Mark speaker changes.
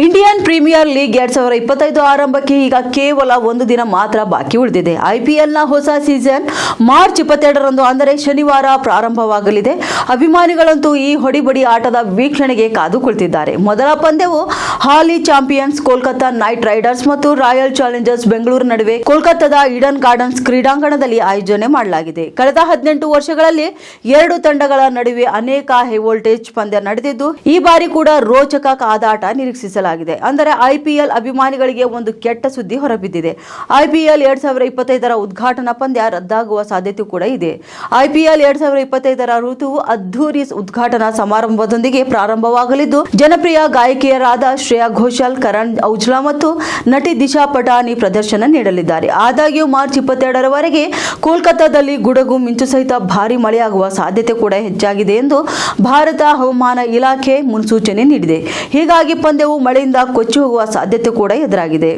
Speaker 1: Indian premier league 2025 ಆರಂಭಕ್ಕೆ ಈಗ ಕೇವಲ ಒಂದು ದಿನ ಮಾತ್ರ ಬಾಕಿ ಉಳಿದಿದೆ. ಐಪಿಎಲ್ನ ಹೊಸ ಸೀಸನ್ ಮಾರ್ಚ್ 22ರಂದು ಅಂದರೆ ಶನಿವಾರ ಪ್ರಾರಂಭವಾಗಲಿದೆ. ಅಭಿಮಾನಿಗಳಂತೂ ಈ ಹೊಡಿಬಡಿ ಆಟದ ವೀಕ್ಷಣೆಗೆ ಕಾದು ಕುಳಿತಿದ್ದಾರೆ. ಮೊದಲ ಪಂದ್ಯವು ಹಾಲಿ ಚಾಂಪಿಯನ್ಸ್ ಕೋಲ್ಕತಾ ನೈಟ್ ರೈಡರ್ಸ್ ಮತ್ತು ರಾಯಲ್ ಚಾಲೆಂಜರ್ಸ್ ಬೆಂಗಳೂರು ನಡುವೆ ಕೋಲ್ಕತಾದ ಈಡನ್ ಗಾರ್ಡನ್ಸ್ ಕ್ರೀಡಾಂಗಣದಲ್ಲಿ ಆಯೋಜನೆ ಮಾಡಲಾಗಿದೆ. ಕಳೆದ 18 ವರ್ಷಗಳಲ್ಲಿ ಎರಡು ತಂಡಗಳ ನಡುವೆ ಅನೇಕ ಹೈ ವೋಲ್ಟೇಜ್ ಪಂದ್ಯ ನಡೆದಿದ್ದು, ಈ ಬಾರಿ ಕೂಡ ರೋಚಕ ಕಾದಾಟ ನಿರೀಕ್ಷಿಸಲಾಗಿದೆ. ಅಂದರೆ ಐಪಿಎಲ್ ಅಭಿಮಾನಿಗಳಿಗೆ ಒಂದು ಕೆಟ್ಟ ಸುದ್ದಿ ಹೊರಬಿದ್ದಿದೆ. ಐಪಿಎಲ್ 2025ರ ಉದ್ಘಾಟನಾ ಪಂದ್ಯ ರದ್ದಾಗುವ ಸಾಧ್ಯತೆ ಕೂಡ ಇದೆ. ಐಪಿಎಲ್ 2025ರ ಋತುವು ಅದ್ಧೂರಿ ಉದ್ಘಾಟನಾ ಸಮಾರಂಭದೊಂದಿಗೆ ಪ್ರಾರಂಭವಾಗಲಿದ್ದು, ಜನಪ್ರಿಯ ಗಾಯಕಿಯರಾದ ಶ್ರೇಯಾ ಘೋಷಾಲ್, ಕರಣ್ ಔಜ್ಲಾ ಮತ್ತು ನಟಿ ದಿಶಾ ಪಟಾನಿ ಪ್ರದರ್ಶನ ನೀಡಲಿದ್ದಾರೆ. ಆದಾಗ್ಯೂ ಮಾರ್ಚ್ 22ರವರೆಗೆ ಕೋಲ್ಕತಾದಲ್ಲಿ ಗುಡುಗು ಮಿಂಚು ಸಹಿತ ಭಾರೀ ಮಳೆಯಾಗುವ ಸಾಧ್ಯತೆ ಕೂಡ ಹೆಚ್ಚಾಗಿದೆ ಎಂದು ಭಾರತ ಹವಾಮಾನ ಇಲಾಖೆ ಮುನ್ಸೂಚನೆ ನೀಡಿದೆ. ಹೀಗಾಗಿ ಪಂದ್ಯವು ಮಳೆಯಿಂದ ಕೊಚ್ಚಿ ಹೋಗುವ ಸಾಧ್ಯತೆ ಕೂಡ ಎದುರಾಗಿದೆ.